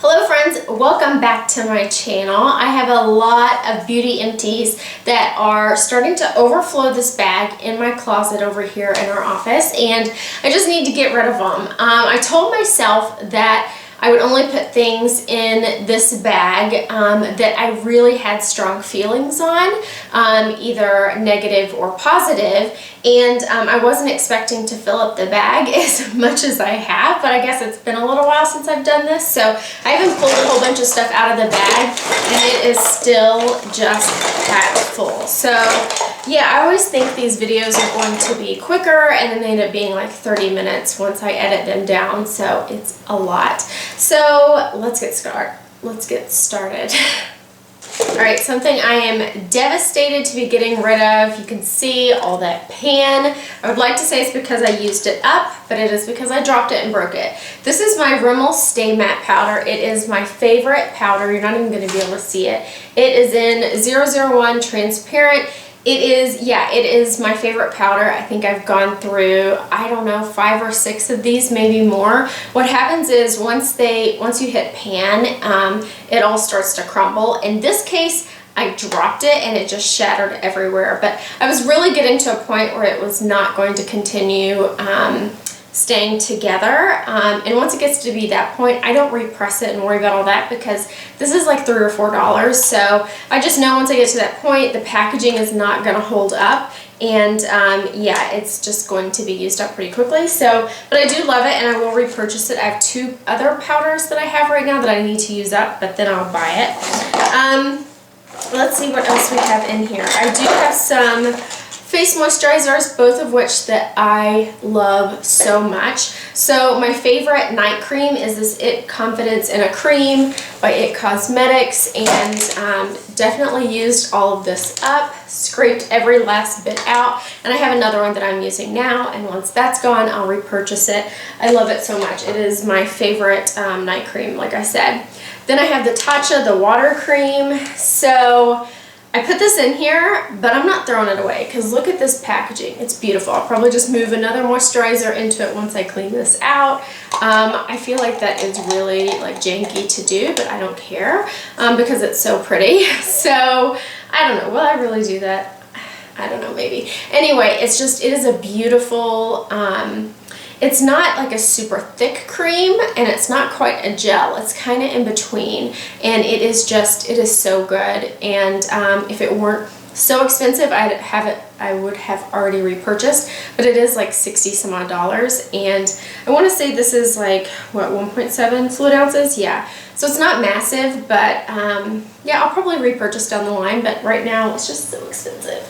Hello friends, welcome back to my channel. I have a lot of beauty empties that are starting to overflow this bag in my closet over here in our office, and I just need to get rid of them. I told myself that I would only put things in this bag that I really had strong feelings on, either negative or positive, and I wasn't expecting to fill up the bag as much as I have, but I guess it's been a little while since I've done this, so I haven't pulled a whole bunch of stuff out of the bag, and it is still just packed full. So yeah, I always think these videos are going to be quicker, and then they end up being like 30 minutes once I edit them down, so it's a lot. So let's get started. Alright, something I am devastated to be getting rid of. You can see all that pan. I would like to say it's because I used it up, but it is because I dropped it and broke it. This is my Rimmel Stay Matte Powder. It is my favorite powder. You're not even going to be able to see it. It is in 001 Transparent. It is my favorite powder. I think I've gone through, I don't know, 5 or 6 of these, maybe more. What happens is once you hit pan, it all starts to crumble. In this case, I dropped it and it just shattered everywhere. But I was really getting to a point where it was not going to continue staying together, and once it gets to be that point, I don't repress it and worry about all that because this is like $3 or $4, so I just know once I get to that point the packaging is not going to hold up, and yeah, it's just going to be used up pretty quickly. So, but I do love it and I will repurchase it. I have 2 other powders that I have right now that I need to use up, but then I'll buy it. Let's see what else we have in here. I do have some face moisturizers, both of which that I love so much. So my favorite night cream is this It Confidence in a Cream by It Cosmetics, and definitely used all of this up, scraped every last bit out, and I have another one that I'm using now, and once that's gone I'll repurchase it. I love it so much. It is my favorite night cream, like I said. Then I have the Tatcha, the water cream. So I put this in here, but I'm not throwing it away because look at this packaging. It's beautiful. I'll probably just move another moisturizer into it once I clean this out. I feel like that is really like janky to do, but I don't care because it's so pretty. So I don't know. Will I really do that? I don't know, maybe. Anyway, it is a beautiful, it's not like a super thick cream, and it's not quite a gel. It's kind of in between, and it is so good. And if it weren't so expensive, I would have already repurchased, but it is like 60 some odd dollars, and I want to say this is like, what, 1.7 fluid ounces? Yeah, so it's not massive, but yeah, I'll probably repurchase down the line, but right now it's just so expensive.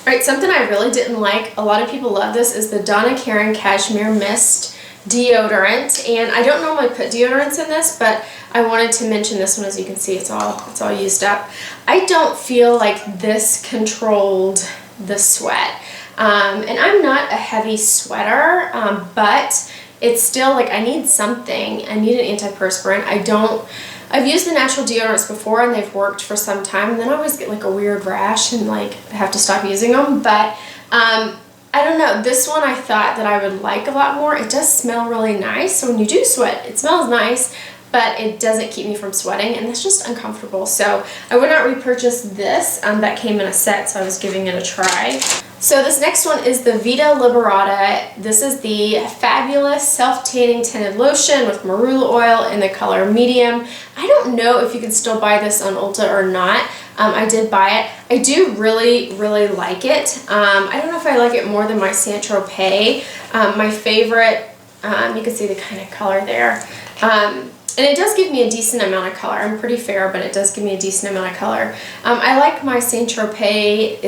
Alright, something I really didn't like, a lot of people love this, is the Donna Karan Cashmere Mist deodorant, and I don't normally put deodorants in this, but I wanted to mention this one. As you can see, it's all used up. I don't feel like this controlled the sweat, and I'm not a heavy sweater, but it's still like I need something. I need an antiperspirant. I've used the natural deodorants before and they've worked for some time, and then I always get like a weird rash and like have to stop using them, but I don't know, this one I thought that I would like a lot more. It does smell really nice, so when you do sweat, it smells nice, but it doesn't keep me from sweating, and it's just uncomfortable. So I would not repurchase this. That came in a set, so I was giving it a try. So this next one is the Vita Liberata. This is the fabulous self-tanning tinted lotion with marula oil in the color medium. I don't know if you can still buy this on Ulta or not. I did buy it. I do really, really like it. I don't know if I like it more than my Saint Tropez. My favorite, you can see the kind of color there. And it does give me a decent amount of color. I'm pretty fair, but it does give me a decent amount of color. I like my Saint Tropez.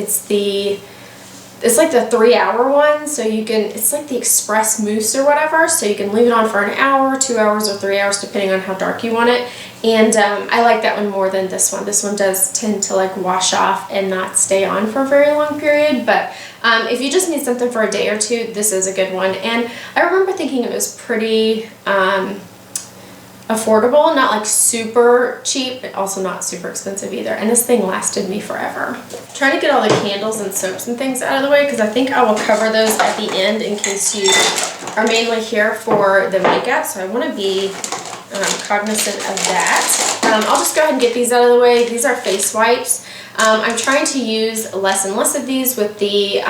It's like the 3-hour one, so you can, it's like the Express Mousse or whatever, so you can leave it on for an hour, 2 hours, or 3 hours, depending on how dark you want it. And I like that one more than this one. This one does tend to like wash off and not stay on for a very long period, but if you just need something for a day or two, this is a good one. And I remember thinking it was pretty affordable, not like super cheap, but also not super expensive either. And this thing lasted me forever. I'm trying to get all the candles and soaps and things out of the way because I think I will cover those at the end in case you are mainly here for the makeup. So I want to be cognizant of that. I'll just go ahead and get these out of the way. These are face wipes. I'm trying to use less and less of these with the,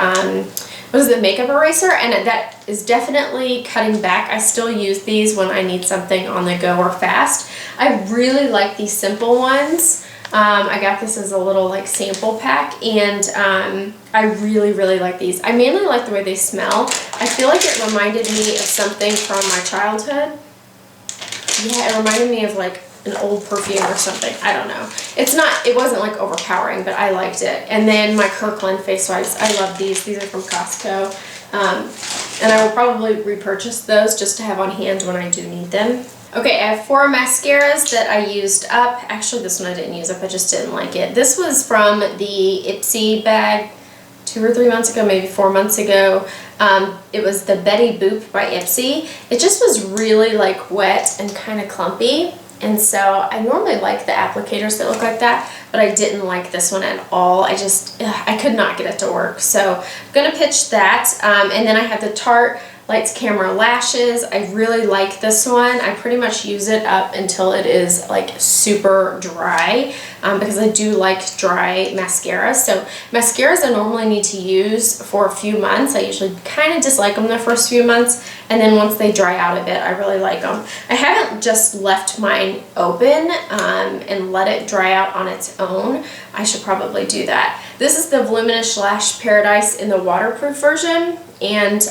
what is the makeup eraser, and that is definitely cutting back. I still use these when I need something on the go or fast. I really like these simple ones. I got this as a little like sample pack, and I really like these. I mainly like the way they smell. I feel like it reminded me of something from my childhood. Yeah, it reminded me of like an old perfume or something. I don't know. It wasn't like overpowering, but I liked it. And then my Kirkland face wipes. I love these. These are from Costco. And I will probably repurchase those just to have on hand when I do need them. Okay, I have 4 mascaras that I used up. Actually, this one I didn't use up. I just didn't like it. This was from the Ipsy bag 2 or 3 months ago, maybe 4 months ago. It was the Betty Boop by Ipsy. It just was really like wet and kind of clumpy. And so I normally like the applicators that look like that, but I didn't like this one at all. I could not get it to work. So I'm gonna pitch that. And then I have the Tarte Lights Camera Lashes. I really like this one. I pretty much use it up until it is like super dry, because I do like dry mascaras. So mascaras I normally need to use for a few months. I usually kind of dislike them the first few months, and then once they dry out a bit, I really like them. I haven't just left mine open and let it dry out on its own. I should probably do that. This is the Voluminous Lash Paradise in the waterproof version, and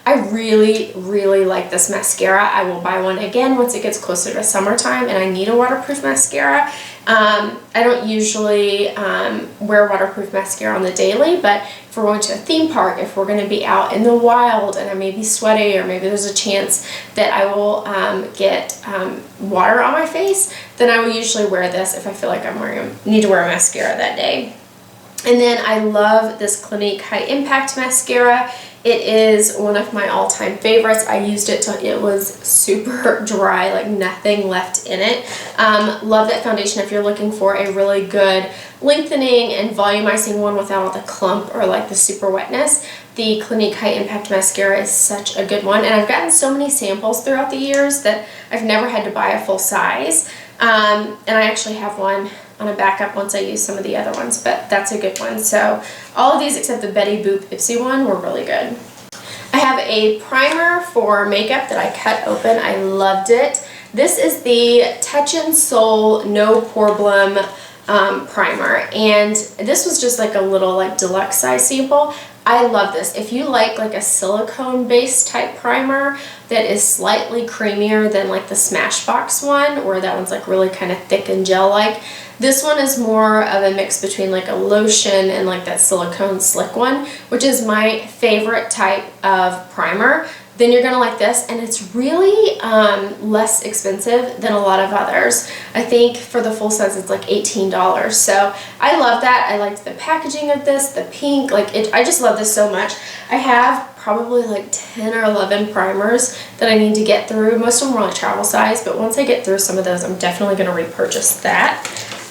I really like this mascara. I will buy one again once it gets closer to summertime and I need a waterproof mascara. I don't usually wear waterproof mascara on the daily, but if we're going to a theme park, if we're going to be out in the wild and I may be sweaty, or maybe there's a chance that I will get water on my face, then I will usually wear this if I feel like need to wear a mascara that day. And then I love this Clinique High Impact Mascara. It is one of my all-time favorites. I used it till it was super dry, like nothing left in it. Love that foundation if you're looking for a really good lengthening and volumizing one without all the clump or like the super wetness. The Clinique High Impact Mascara is such a good one, and I've gotten so many samples throughout the years that I've never had to buy a full size. And I actually have one on a backup once I use some of the other ones, but that's a good one. So all of these except the Betty Boop Ipsy one were really good. I have a primer for makeup that I cut open. I loved it. This is the Touch and Soul No Problem primer, and this was just like a little like deluxe size sample. I love this. If you like a silicone based type primer that is slightly creamier than like the Smashbox one, or that one's like really kind of thick and gel like, this one is more of a mix between like a lotion and like that silicone slick one, which is my favorite type of primer. Then you're gonna like this, and it's really less expensive than a lot of others. I think for the full size it's like $18. So I love that. I liked the packaging of this, the pink, I just love this so much. I have probably like 10 or 11 primers that I need to get through. Most of them are like travel size, but once I get through some of those, I'm definitely gonna repurchase that.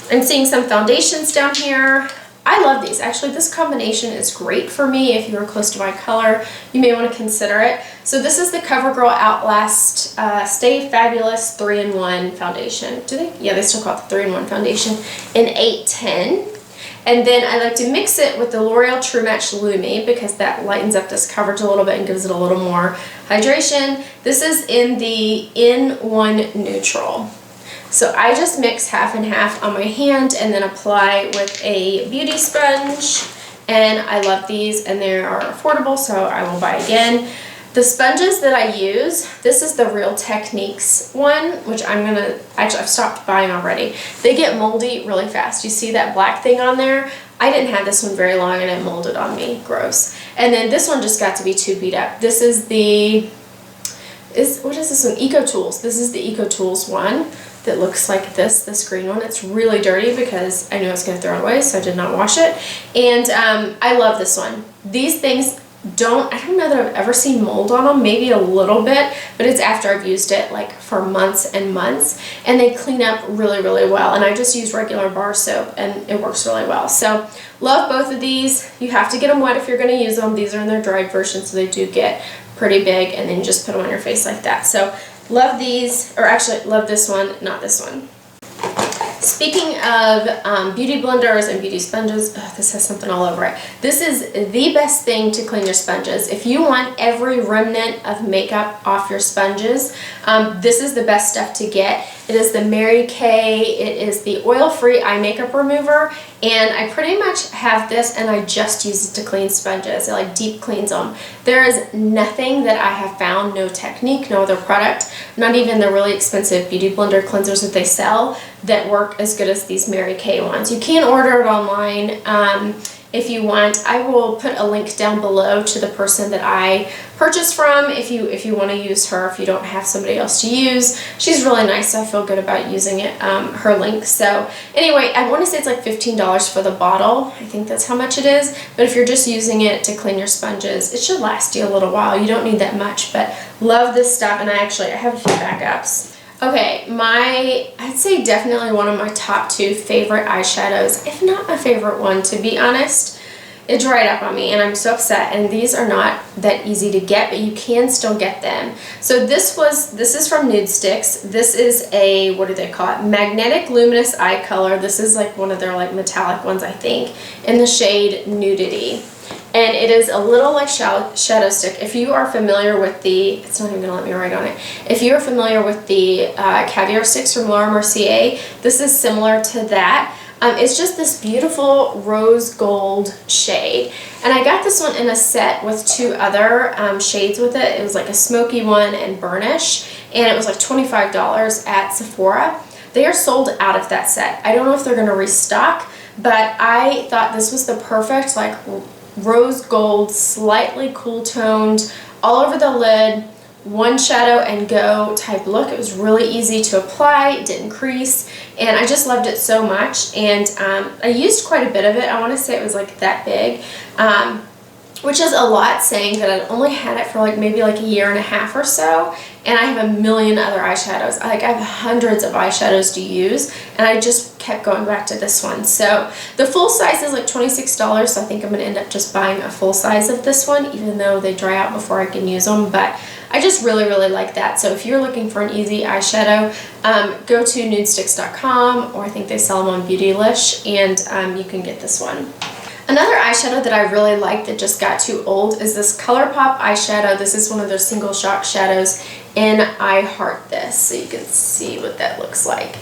I'm seeing some foundations down here. I love these. Actually, this combination is great for me. If you are close to my color, you may want to consider it. So this is the CoverGirl Outlast Stay Fabulous 3-in-1 foundation. Do they? Yeah, they still call it the 3-in-1 foundation in 810. And then I like to mix it with the L'Oreal True Match Lumi because that lightens up this coverage a little bit and gives it a little more hydration. This is in the In-1 Neutral. So I just mix half and half on my hand and then apply with a beauty sponge, and I love these and they are affordable, so I will buy again. The sponges that I use, this is the Real Techniques one, which I've stopped buying already. They get moldy really fast. You see that black thing on there? I didn't have this one very long and it molded on me. Gross. And then this one just got to be too beat up. This is what is this one? Eco Tools. This is the Eco Tools one that looks like this green one. It's really dirty because I knew I was going to throw it away, so I did not wash it. And I love this one. These things I don't know that I've ever seen mold on them, maybe a little bit, but it's after I've used it like for months and months, and they clean up really well. And I just use regular bar soap and it works really well. So love both of these. You have to get them wet if you're going to use them. These are in their dried version, so they do get pretty big, and then you just put them on your face like that. So Love these, or actually love this one, not this one. Speaking of beauty blenders and beauty sponges, this has something all over it. This is the best thing to clean your sponges. If you want every remnant of makeup off your sponges, this is the best stuff to get. It is the Mary Kay. It is the oil-free eye makeup remover, and I pretty much have this and I just use it to clean sponges. It like deep cleans them. There is nothing that I have found, no technique, no other product, not even the really expensive beauty blender cleansers that they sell, that work as good as these Mary Kay ones. You can order it online if you want. I will put a link down below to the person that I purchased from if you want to use her, if you don't have somebody else to use. She's really nice, so I feel good about using it, her link. So anyway, I want to say it's like $15 for the bottle. I think that's how much it is. But if you're just using it to clean your sponges, it should last you a little while. You don't need that much, but love this stuff. And I have a few backups. Okay, I'd say definitely one of my top 2 favorite eyeshadows, if not my favorite one, to be honest. It dried up on me and I'm so upset, and these are not that easy to get, but you can still get them. So this is from Nude Sticks. This is a, what do they call it? Magnetic Luminous Eye Color. This is like one of their like metallic ones, I think, in the shade Nudity. And it is a little like shadow stick. If you are familiar with the, it's not even gonna let me write on it. If you are familiar with the caviar sticks from Laura Mercier, this is similar to that. It's just this beautiful rose gold shade. And I got this one in a set with 2 other shades with it. It was like a smoky one and burnish. And it was like $25 at Sephora. They are sold out of that set. I don't know if they're gonna restock, but I thought this was the perfect like rose gold, slightly cool toned, all over the lid, one shadow and go type look. It was really easy to apply, it didn't crease, and I just loved it so much. And I used quite a bit of it. I want to say it was like that big, which is a lot, saying that I'd only had it for like maybe like a year and a half or so, and I have a million other eyeshadows. Like I have hundreds of eyeshadows to use, and I just kept going back to this one. So the full size is like $26, so I think I'm going to end up just buying a full size of this one, even though they dry out before I can use them. But I just really like that. So if you're looking for an easy eyeshadow, go to nudesticks.com, or I think they sell them on Beautylish, and you can get this one. Another eyeshadow that I really like that just got too old is this ColourPop eyeshadow. This is one of their single shot shadows in I Heart This, so you can see what that looks like.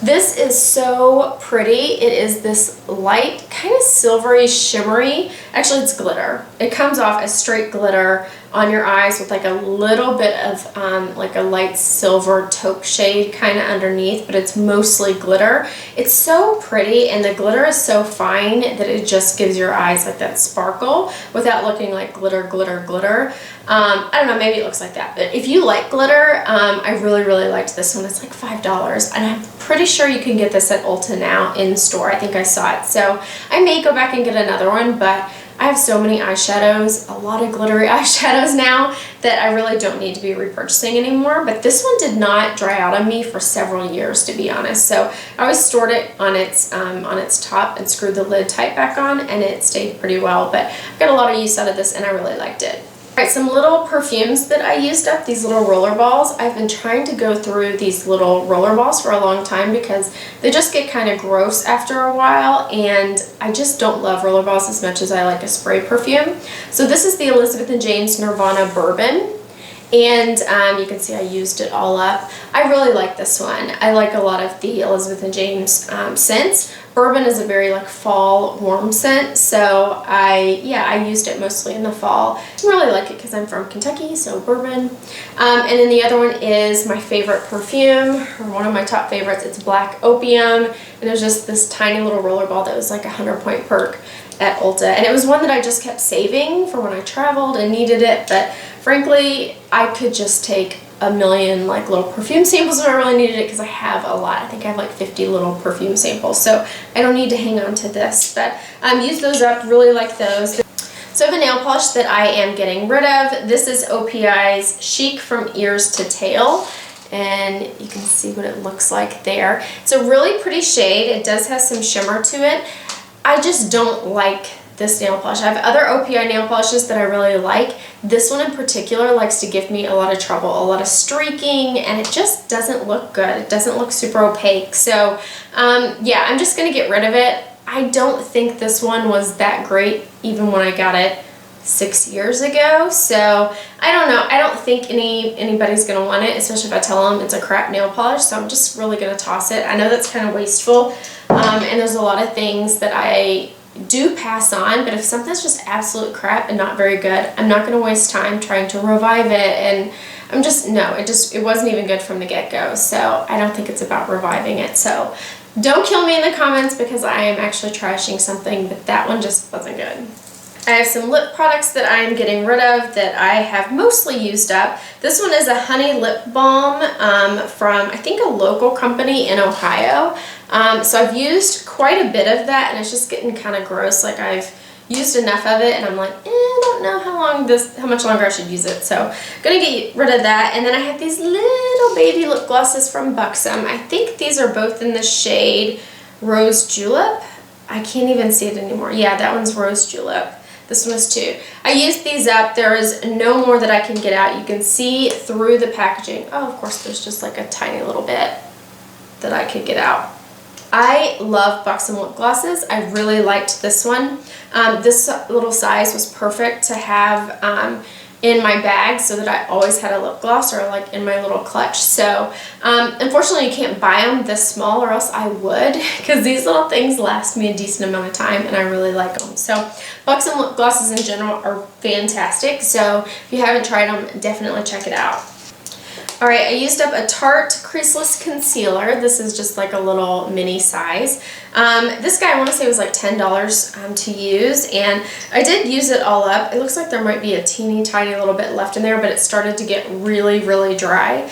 This is so pretty. It is this light, kind of silvery, shimmery, actually it's glitter. It comes off as straight glitter on your eyes with like a little bit of like a light silver taupe shade kind of underneath, but it's mostly glitter. It's so pretty, and the glitter is so fine that it just gives your eyes like that sparkle without looking like glitter, glitter, glitter. I don't know, maybe it looks like that, but if you like glitter, I really liked this one. It's like $5, and I'm pretty sure you can get this at Ulta now in store. I think I saw it, so I may go back and get another one, but I have so many eyeshadows, a lot of glittery eyeshadows now, that I really don't need to be repurchasing anymore. But this one did not dry out on me for several years, to be honest. So I always stored it on its top and screwed the lid tight back on, and it stayed pretty well. But I got a lot of use out of this, and I really liked it. Alright, some little perfumes that I used up, these little roller balls. I've been trying to go through these little roller balls for a long time because they just get kind of gross after a while, and I just don't love roller balls as much as I like a spray perfume. So this is the Elizabeth & James Nirvana Bourbon, and you can see I used it all up. I really like this one. I like a lot of the Elizabeth & James scents. Bourbon is a very like fall warm scent, so I used it mostly in the fall. I really like it because I'm from Kentucky, so bourbon. And then the other one is my favorite perfume, or one of my top favorites. It's Black Opium, and there's just this tiny little roller ball that was like a 100-point perk at Ulta, and it was one that I just kept saving for when I traveled and needed it. But frankly, I could just take a million like little perfume samples if I really needed it, because I have a lot. I think I have like 50 little perfume samples, so I don't need to hang on to this. But use those up, really like those. So I have a nail polish that I am getting rid of. This is OPI's Chic from Ears to Tail, and you can see what it looks like there. It's a really pretty shade. It does have some shimmer to it. I just don't like this nail polish. I have other OPI nail polishes that I really like. This one in particular likes to give me a lot of trouble, a lot of streaking, and it just doesn't look good. It doesn't look super opaque. So yeah, I'm just gonna get rid of it. I don't think this one was that great even when I got it 6 years ago. So I don't know. I don't think anybody's gonna want it, especially if I tell them it's a crap nail polish. So I'm just really gonna toss it. I know that's kind of wasteful, and there's a lot of things that I do pass on, but if something's just absolute crap and not very good, I'm not going to waste time trying to revive it. And I'm just, no, it wasn't even good from the get-go. So I don't think it's about reviving it. So don't kill me in the comments because I am actually trashing something, but that one just wasn't good. I have some lip products that I am getting rid of that I have mostly used up. This one is a honey lip balm from, I think, a local company in Ohio. So I've used quite a bit of that, and it's just getting kind of gross. Like, I've used enough of it, and I'm like, I don't know how much longer I should use it. So I'm gonna get rid of that. And then I have these little baby lip glosses from Buxom. I think these are both in the shade Rose Julep. I can't even see it anymore. Yeah, that one's Rose Julep. This one is too. I used these up. There is no more that I can get out. You can see through the packaging. Oh, of course, there's just like a tiny little bit that I could get out. I love Buxom lip glosses. I really liked this one. This little size was perfect to have in my bag so that I always had a lip gloss, or like in my little clutch. So unfortunately you can't buy them this small, or else I would, because these little things last me a decent amount of time and I really like them. So Buxom lip glosses in general are fantastic. So if you haven't tried them, definitely check it out. Alright, I used up a Tarte Creaseless Concealer. This is just like a little mini size. This guy, I want to say, was like $10 to use, and I did use it all up. It looks like there might be a teeny tiny little bit left in there, but it started to get really, really dry.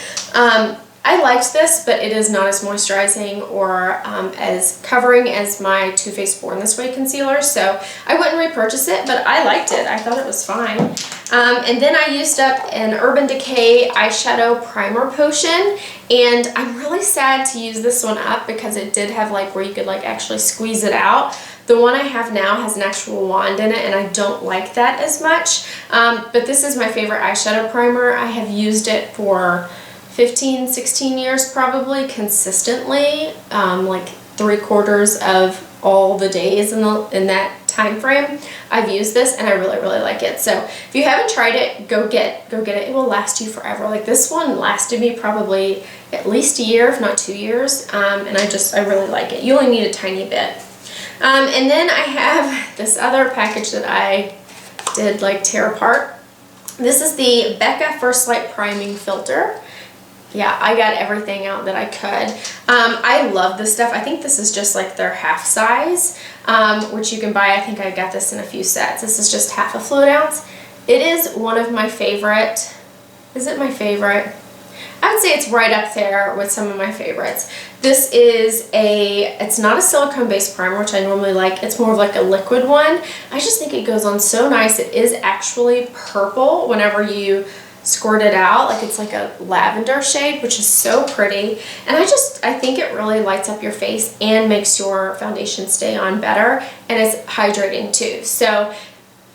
I liked this, but it is not as moisturizing or as covering as my Too Faced Born This Way concealer, so I wouldn't repurchase it, but I liked it. I thought it was fine. And then I used up an Urban Decay eyeshadow primer potion, and I'm really sad to use this one up because it did have like where you could like actually squeeze it out. The one I have now has an actual wand in it, and I don't like that as much, but this is my favorite eyeshadow primer. I have used it for 15, 16 years probably consistently, like 3/4 of all the days in that time frame. I've used this and I really, really like it. So if you haven't tried it, go get it. It will last you forever. Like, this one lasted me probably at least a year, if not 2 years, and I really like it. You only need a tiny bit. And then I have this other package that I did like tear apart. This is the Becca First Light Priming Filter. Yeah, I got everything out that I could. I love this stuff. I think this is just like their half size, which you can buy. I think I got this in a few sets. This is just half a fluid ounce. It is one of my favorite. Is it my favorite? I would say it's right up there with some of my favorites. This is it's not a silicone-based primer, which I normally like. It's more of like a liquid one. I just think it goes on so nice. It is actually purple whenever you squirt it out. Like, it's like a lavender shade, which is so pretty. And I think it really lights up your face and makes your foundation stay on better. And it's hydrating too. So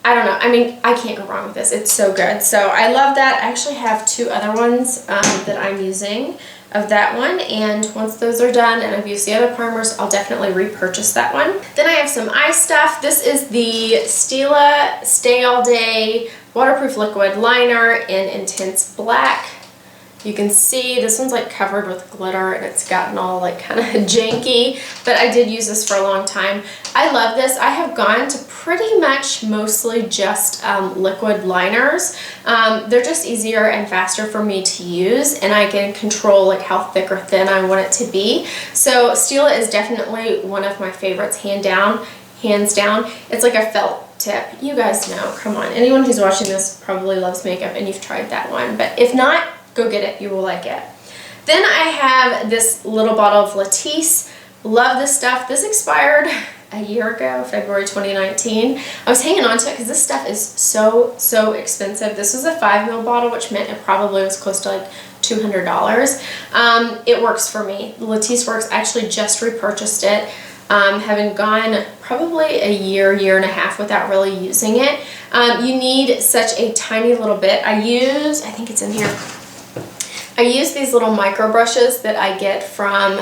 I don't know. I mean, I can't go wrong with this. It's so good. So I love that. I actually have 2 other ones that I'm using of that one, and once those are done and I've used the other primers, I'll definitely repurchase that one. Then I have some eye stuff. This is the Stila Stay All Day Waterproof Liquid Liner in Intense Black. You can see this one's like covered with glitter and it's gotten all like kind of janky, but I did use this for a long time. I love this. I have gone to pretty much mostly just liquid liners. They're just easier and faster for me to use, and I can control like how thick or thin I want it to be. So Stila is definitely one of my favorites, hands down. It's like a felt tip. You guys know, come on. Anyone who's watching this probably loves makeup and you've tried that one, but if not, go get it. You will like it. Then I have this little bottle of Latisse. Love this stuff. This expired a year ago, February 2019. I was hanging on to it because this stuff is so expensive. This was a 5 ml bottle, which meant it probably was close to like $200. It works for me. Latisse works. I actually just repurchased it. Having gone probably a year and a half without really using it. You need such a tiny little bit. I think it's in here. I use these little micro brushes that I get from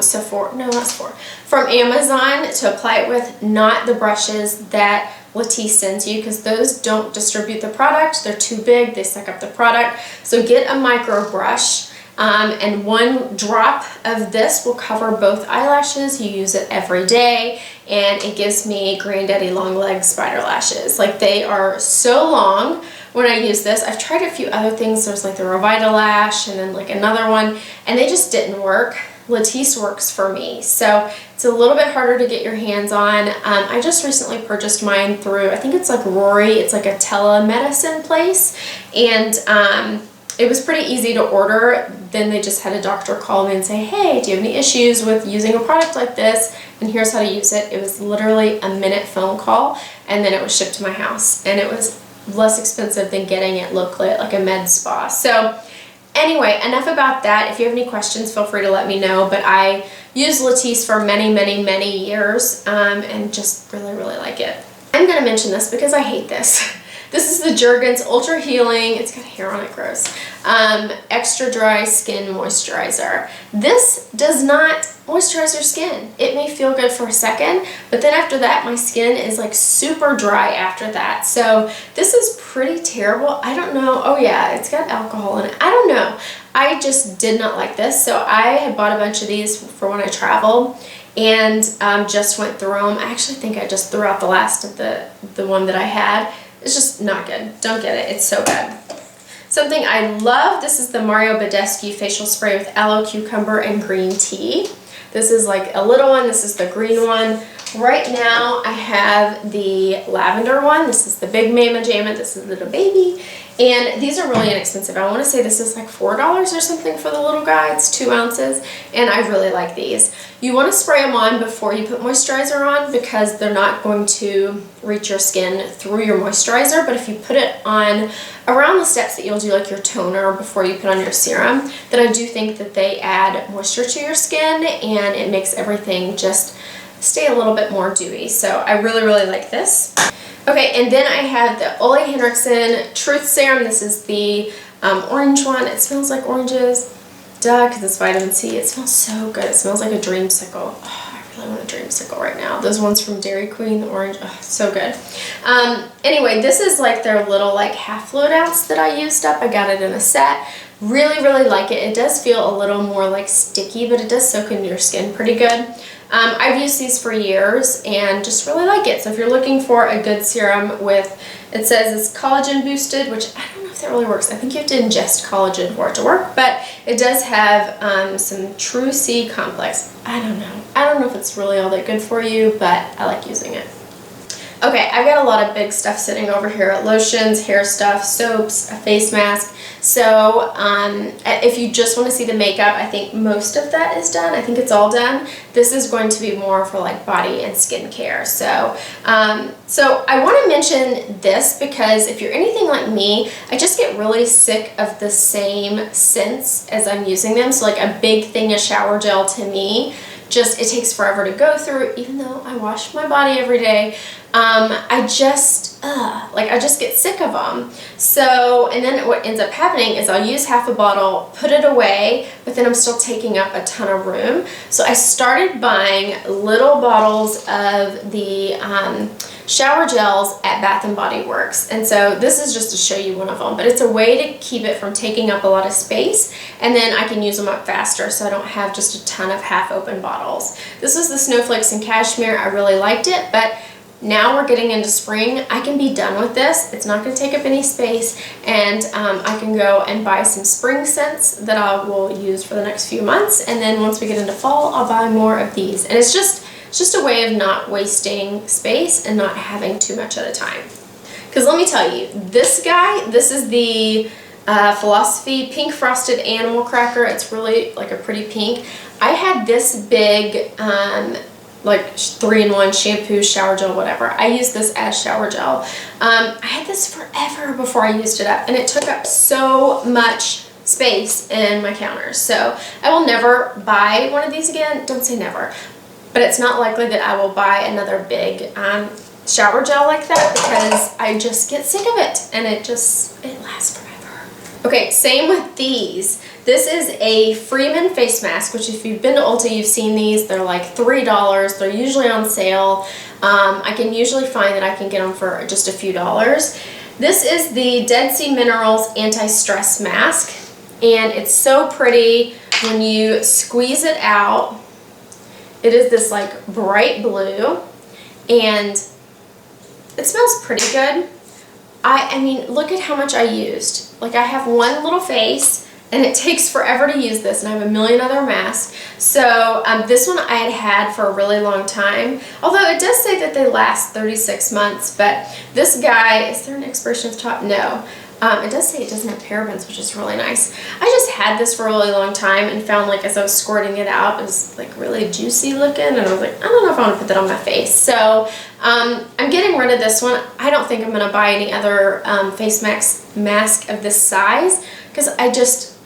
Sephora, no, not Sephora, from Amazon to apply it with, not the brushes that Latisse sends you, because those don't distribute the product. They're too big, they suck up the product. So get a micro brush, and 1 drop of this will cover both eyelashes. You use it every day, and it gives me granddaddy long leg spider lashes. Like, they are so long when I use this. I've tried a few other things. There's like the Revita Lash and then like another one, and they just didn't work. Latisse works for me. So it's a little bit harder to get your hands on. I just recently purchased mine through, I think it's like Rory. It's like a telemedicine place, and it was pretty easy to order. Then they just had a doctor call me and say, hey, do you have any issues with using a product like this? And here's how to use it. It was literally a minute phone call, and then it was shipped to my house, and it was less expensive than getting it look-lit, like a med spa. So anyway, enough about that. If you have any questions, feel free to let me know. But I used Latisse for many years, and just really like it. I'm going to mention this because I hate this. This is the Jergens Ultra Healing, it's got hair on it, gross, Extra Dry Skin Moisturizer. This does not moisturize your skin. It may feel good for a second, but then after that, my skin is like super dry after that. So this is pretty terrible. I don't know. Oh yeah, it's got alcohol in it. I don't know. I just did not like this. So I had bought a bunch of these for when I traveled, and just went through them. I actually think I just threw out the last of the one that I had. It's just not good. Don't get it. It's so bad. Something I love, this is the Mario Badescu facial spray with aloe, cucumber, and green tea. This is like a little one. This is the green one. Right now I have the lavender one. This is the big Mama Jamma. This is the little baby. And these are really inexpensive. I want to say this is like $4 or something for the little guy. It's 2 ounces, and I really like these. You want to spray them on before you put moisturizer on, because they're not going to reach your skin through your moisturizer. But if you put it on around the steps that you'll do like your toner before you put on your serum, then I do think that they add moisture to your skin, and it makes everything just stay a little bit more dewy. So I really like this. Okay, and then I have the Ole Henriksen Truth Serum. This is the orange one. It smells like oranges. Duh, because it's vitamin C. It smells so good. It smells like a dreamsicle. Oh, I really want a dreamsicle right now. Those ones from Dairy Queen, the orange. Oh, so good. Anyway, this is like their little like half fluid ounce that I used up. I got it in a set. Really like it. It does feel a little more like sticky, but it does soak into your skin pretty good. I've used these for years and just really like it. So if you're looking for a good serum with, it says it's collagen boosted, which I don't know if that really works. I think you have to ingest collagen for it to work, but it does have some True C complex. I don't know if it's really all that good for you, but I like using it. Okay, I've got a lot of big stuff sitting over here. Lotions, hair stuff, soaps, a face mask. So if you just want to see the makeup, I think most of that is done. I think it's all done. This is going to be more for like body and skincare. So I want to mention this because if you're anything like me, I just get really sick of the same scents as I'm using them. So like a big thing of shower gel to me, just it takes forever to go through, even though I wash my body every day. I just get sick of them. So, and then what ends up happening is I'll use half a bottle, put it away, but then I'm still taking up a ton of room. So I started buying little bottles of the shower gels at Bath & Body Works. And so this is just to show you one of them, but it's a way to keep it from taking up a lot of space, and then I can use them up faster so I don't have just a ton of half open bottles. This was the Snowflakes and Cashmere. I really liked it, but now we're getting into spring. I can be done with this. It's not going to take up any space, and I can go and buy some spring scents that I will use for the next few months, and then once we get into fall, I'll buy more of these. And it's just a way of not wasting space and not having too much at a time. Because let me tell you, this guy, this is the Philosophy Pink Frosted Animal Cracker. It's really like a pretty pink. I had this big like 3-in-1 shampoo, shower gel, whatever. I use this as shower gel. I had this forever before I used it up, and it took up so much space in my counters. So I will never buy one of these again. Don't say never, but it's not likely that I will buy another big shower gel like that, because I just get sick of it, and it lasts forever. Okay, same with these. This is a Freeman face mask, which if you've been to Ulta, you've seen these. They're like $3. They're usually on sale. I can usually find that I can get them for just a few dollars. This is the Dead Sea Minerals Anti-Stress Mask, and it's so pretty when you squeeze it out. It is this like bright blue, and it smells pretty good. I mean, look at how much I used. Like, I have one little face, and it takes forever to use this, and I have a million other masks. So this one I had for a really long time, although it does say that they last 36 months, but this guy, is there an expiration at the top? No. It does say it doesn't have parabens, which is really nice. I just had this for a really long time and found, like, as I was squirting it out, it was like really juicy looking, and I was like, I don't know if I want to put that on my face. So I'm getting rid of this one. I don't think I'm going to buy any other face mask of this size, because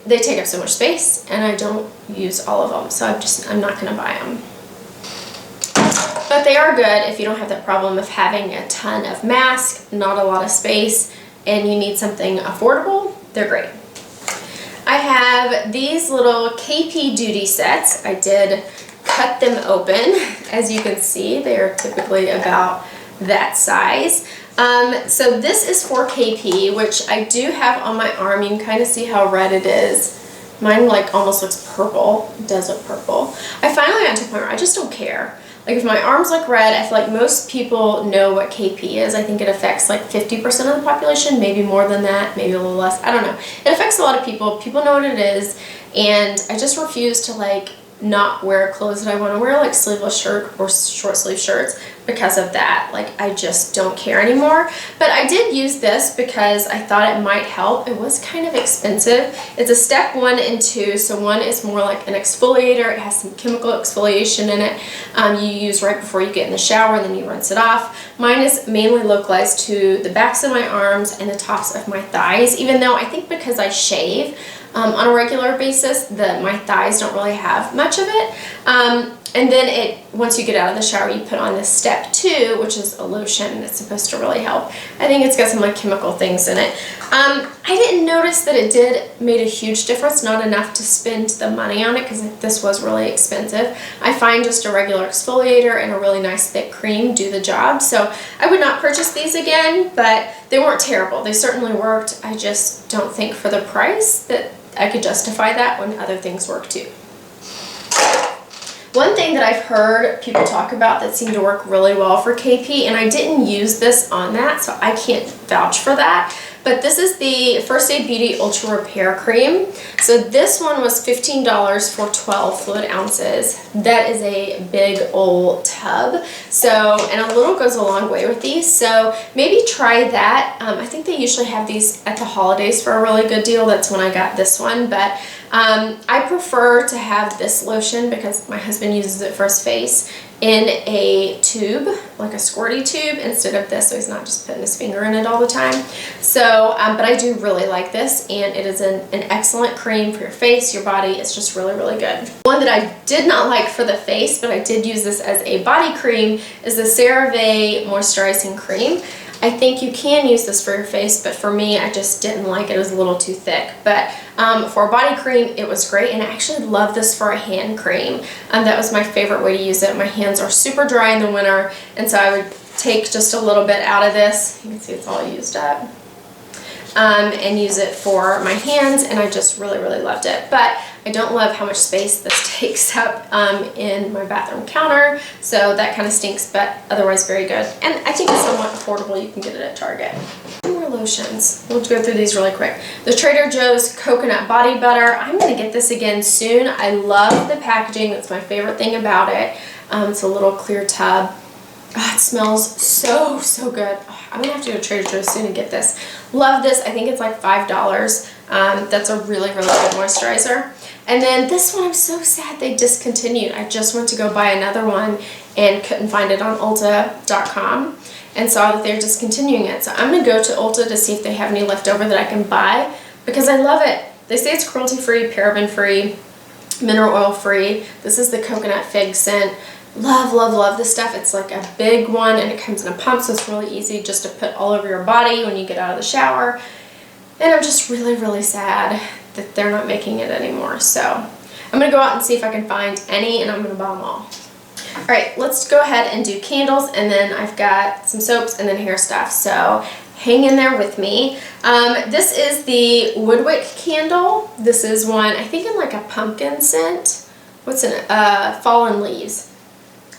they take up so much space, and I don't use all of them, so I'm not going to buy them. But they are good if you don't have that problem of having a ton of masks, not a lot of space, and you need something affordable. They're great. I have these little KP Duty sets. I did cut them open. As you can see, they are typically about that size. So this is for KP, which I do have on my arm. You can kind of see how red it is. Mine like almost looks purple. It does look purple. I finally got to the point where I just don't care. Like, if my arms look red, I feel like most people know what KP is. I think it affects like 50% of the population, maybe more than that, maybe a little less. I don't know. It affects a lot of people. People know what it is, and I just refuse to like not wear clothes that I want to wear, like sleeveless shirt or short sleeve shirts, because of that. Like, I just don't care anymore. But I did use this because I thought it might help. It was kind of expensive. It's a step 1 and 2. So 1 is more like an exfoliator. It has some chemical exfoliation in it. You use right before you get in the shower, and then you rinse it off. Mine is mainly localized to the backs of my arms and the tops of my thighs, even though I think because I shave on a regular basis, my thighs don't really have much of it. And then once you get out of the shower, you put on this step 2, which is a lotion, and it's supposed to really help. I think it's got some like chemical things in it. I didn't notice that it made a huge difference, not enough to spend the money on it, because this was really expensive. I find just a regular exfoliator and a really nice thick cream do the job. So I would not purchase these again, but they weren't terrible. They certainly worked. I just don't think for the price that I could justify that when other things work too. One thing that I've heard people talk about that seemed to work really well for KP, and I didn't use this on that, so I can't vouch for that, but this is the First Aid Beauty Ultra Repair Cream. So this one was $15 for 12 fluid ounces. That is a big old tub. So, and a little goes a long way with these, so maybe try that. I think they usually have these at the holidays for a really good deal. That's when I got this one, but I prefer to have this lotion because my husband uses it for his face in a tube, like a squirty tube, instead of this, so he's not just putting his finger in it all the time. So, but I do really like this, and it is an excellent cream for your face, your body. It's just really, really good. One that I did not like for the face, but I did use this as a body cream, is the CeraVe Moisturizing Cream. I think you can use this for your face, but for me, I just didn't like it. It was a little too thick. But for a body cream, it was great, and I actually love this for a hand cream. That was my favorite way to use it. My hands are super dry in the winter, and so I would take just a little bit out of this. You can see it's all used up. And use it for my hands, and I just really, really loved it. But I don't love how much space this takes up in my bathroom counter, so that kind of stinks, but otherwise very good. And I think it's somewhat affordable. You can get it at Target. More lotions. We'll go through these really quick. The Trader Joe's Coconut Body Butter. I'm going to get this again soon. I love the packaging. That's my favorite thing about it. It's a little clear tub. Oh, it smells so, so good. Oh, I'm going to have to go to Trader Joe's soon and get this. Love this. I think it's like $5. That's a really, really good moisturizer. And then this one, I'm so sad they discontinued. I just went to go buy another one and couldn't find it on Ulta.com and saw that they're discontinuing it. So I'm going to go to Ulta to see if they have any left over that I can buy because I love it. They say it's cruelty-free, paraben-free, mineral oil-free. This is the coconut fig scent. Love, love, love this stuff. It's like a big one and it comes in a pump, so it's really easy just to put all over your body when you get out of the shower. And I'm just really, really sad that they're not making it anymore. So I'm going to go out and see if I can find any, and I'm going to buy them all. All right, let's go ahead and do candles, and then I've got some soaps and then hair stuff. So hang in there with me. This is the Woodwick candle. This is one, I think in like a pumpkin scent. What's in it? Fallen leaves.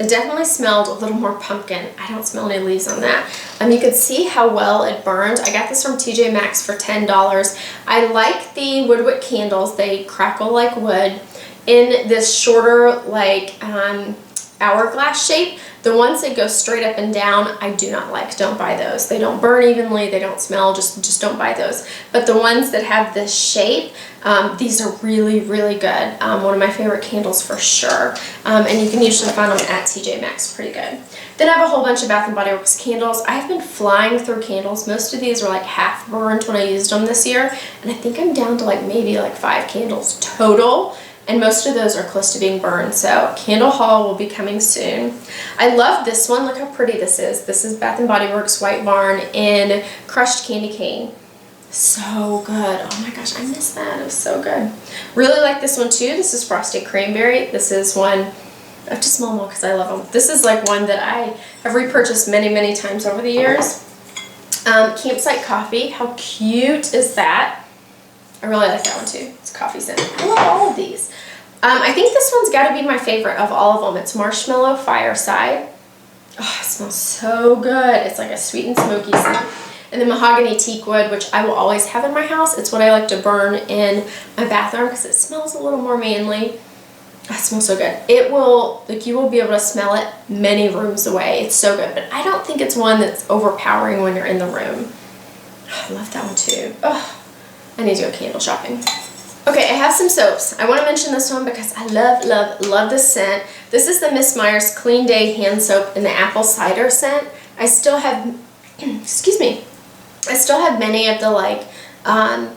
It definitely smelled a little more pumpkin. I don't smell any leaves on that. You can see how well it burned. I got this from TJ Maxx for $10. I like the Woodwick candles. They crackle like wood in this shorter like hourglass shape. The ones that go straight up and down, I do not like. Don't buy those. They don't burn evenly. They don't smell. Just don't buy those. But the ones that have this shape, these are really, really good. One of my favorite candles for sure. And you can usually find them at TJ Maxx. Pretty good. Then I have a whole bunch of Bath & Body Works candles. I've been flying through candles. Most of these were like half burned when I used them this year. And I think I'm down to like maybe like 5 candles total. And most of those are close to being burned, so candle haul will be coming soon. I love this one. Look how pretty this is. This is Bath & Body Works White Barn in Crushed Candy Cane. So good. Oh my gosh, I miss that. It was so good. Really like this one too. This is Frosted Cranberry. This is one, I have to smell them all because I love them. This is like one that I have repurchased many, many times over the years. Campsite Coffee. How cute is that? I really like that one too. It's coffee scent. I love all of these. I think this one's got to be my favorite of all of them. It's Marshmallow Fireside. Oh, it smells so good. It's like a sweet and smoky scent. And then Mahogany Teakwood, which I will always have in my house. It's what I like to burn in my bathroom because it smells a little more manly. Oh, it smells so good. It will, like, you will be able to smell it many rooms away. It's so good. But I don't think it's one that's overpowering when you're in the room. Oh, I love that one too. Oh, I need to go candle shopping. Okay, I have some soaps. I want to mention this one because I love, love, love this scent. This is the Miss Meyer's Clean Day Hand Soap in the Apple Cider scent. I still have, excuse me, I still have many of the like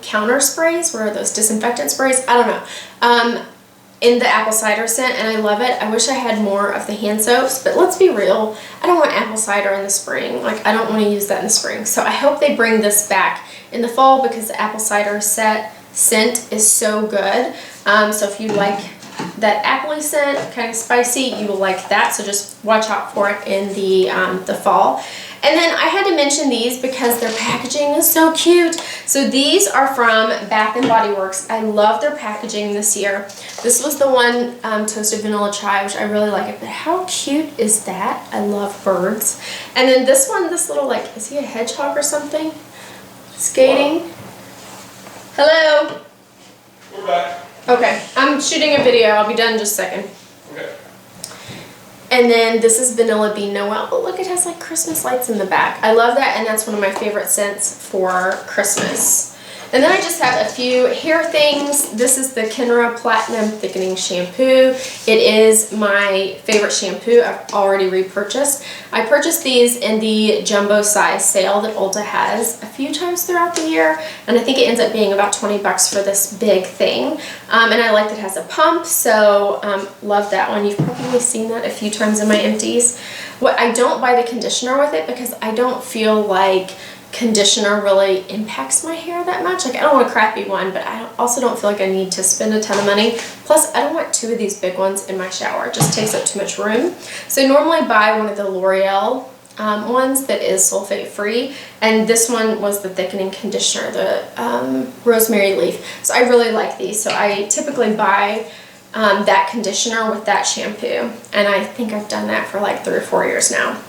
counter sprays, where are those disinfectant sprays? I don't know. In the apple cider scent, and I love it. I wish I had more of the hand soaps, but let's be real, I don't want apple cider in the spring. Like, I don't want to use that in the spring. So I hope they bring this back in the fall because the apple cider scent is so good. So if you like that appley scent, kind of spicy, you will like that. So just watch out for it in the fall. And then I had to mention these because their packaging is so cute. So these are from Bath & Body Works. I love their packaging this year. This was the one Toasted Vanilla Chai, which I really like it. But how cute is that? I love birds. And then this one, this little, like, is he a hedgehog or something? Skating. Hello? We're back. Okay, I'm shooting a video. I'll be done in just a second. Okay. And then this is Vanilla Bean Noel. Oh, look, it has like Christmas lights in the back. I love that, and that's one of my favorite scents for Christmas. And then I just have a few hair things. This is the Kenra Platinum Thickening Shampoo. It is my favorite shampoo. I've already repurchased. I purchased these in the jumbo size sale that Ulta has a few times throughout the year, and I think it ends up being about 20 bucks for this big thing. And I like that it has a pump, so love that one. You've probably seen that a few times in my empties. I don't buy the conditioner with it because I don't feel like conditioner really impacts my hair that much. Like, I don't want a crappy one, but I also don't feel like I need to spend a ton of money. Plus, I don't want 2 of these big ones in my shower. It just takes up too much room. So I normally buy one of the L'Oreal ones that is sulfate free, and this one was the thickening conditioner, the rosemary leaf. So I really like these. So I typically buy that conditioner with that shampoo, and I think I've done that for like 3 or 4 years now.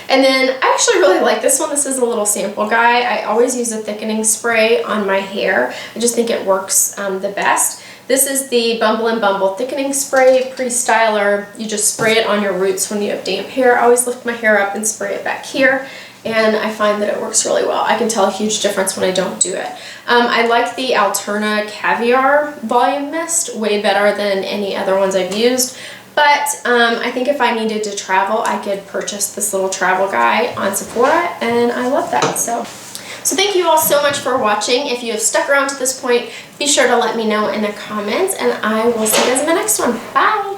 And then I actually really like this one. This is a little sample guy. I always use a thickening spray on my hair. I just think it works the best. This is the Bumble & Bumble Thickening Spray Pre-Styler. You just spray it on your roots when you have damp hair. I always lift my hair up and spray it back here. and I find that it works really well. I can tell a huge difference when I don't do it. I like the Alterna Caviar Volume Mist way better than any other ones I've used. But I think if I needed to travel, I could purchase this little travel guy on Sephora, and I love that. So thank you all so much for watching. If you have stuck around to this point, be sure to let me know in the comments, and I will see you guys in the next one. Bye!